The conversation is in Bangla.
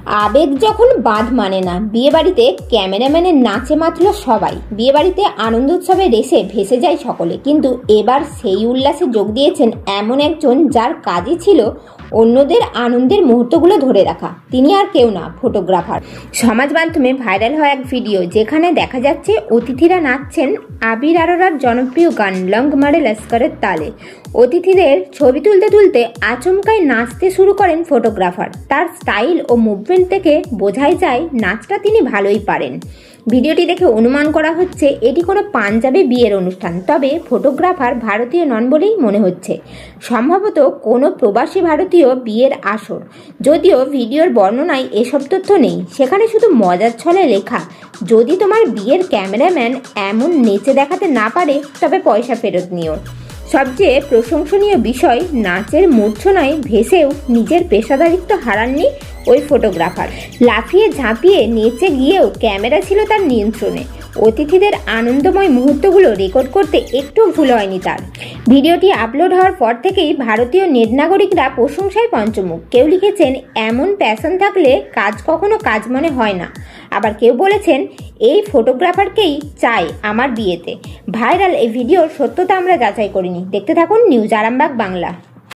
আবেগ যখন বাঁধ মানে না, বিয়েবাড়িতে ক্যামেরাম্যানের নাচে মাতল সবাই। বিয়েবাড়িতে আনন্দ উৎসবে রেসে ভেসে যায় সকলে, কিন্তু এবার সেই উল্লাসে যোগ দিয়েছেন এমন একজন যার কাজই ছিল অন্যদের আনন্দের মুহূর্তগুলো ধরে রাখা। তিনি আর কেউ না, ফটোগ্রাফার। সমাজ মাধ্যমে ভাইরাল হয় এক ভিডিও, যেখানে দেখা যাচ্ছে অতিথিরা নাচছেন আবির আরোরার জনপ্রিয় গান লং মারে লস্করের তালে। অতিথিদের ছবি তুলতে তুলতে আচমকাই নাচতে শুরু করেন ফটোগ্রাফার। তার স্টাইল ও মুভমেন্ট থেকে বোঝাই যায় নাচটা তিনি ভালোই পারেন। ভিডিওটি দেখে অনুমান করা হচ্ছে এটি কোনো পাঞ্জাবে বিয়ের অনুষ্ঠান, তবে ফটোগ্রাফার ভারতীয় নন বলেই মনে হচ্ছে। সম্ভবত কোনো প্রবাসী ভারতীয় বিয়ের আসর। যদিও ভিডিওর বর্ণনায় এসব তথ্য নেই, সেখানে শুধু মজার ছলে লেখা, যদি তোমার বিয়ের ক্যামেরাম্যান এমন নেচে দেখাতে না পারে তবে পয়সা ফেরত নিও। সবচেয়ে প্রশংসনীয় বিষয়, নাচের মূর্ছনায় ভেসেও নিজের পেশাদারিত্ব হারাননি ওই ফটোগ্রাফার। লাফিয়ে ঝাঁপিয়ে নেচে গিয়েও ক্যামেরা ছিল তার নিয়ন্ত্রণে। অতিথিদের আনন্দময় মুহূর্তগুলো রেকর্ড করতে একটু ভুল হয়নি তার। ভিডিওটি আপলোড হওয়ার পর থেকেই ভারতীয় নেট নাগরিকরা প্রশংসায় পঞ্চমুখ। কেউ লিখেছেন, এমন প্যাশন থাকলে কাজ কখনো কাজ মনে হয় না। আবার কেউ বলেছেন, এই ফটোগ্রাফারকেই চাই আমার বিয়েতে। ভাইরাল এই ভিডিওর সত্যতা আমরা যাচাই করিনি। দেখতে থাকুন নিউজ আরামবাগ বাংলা।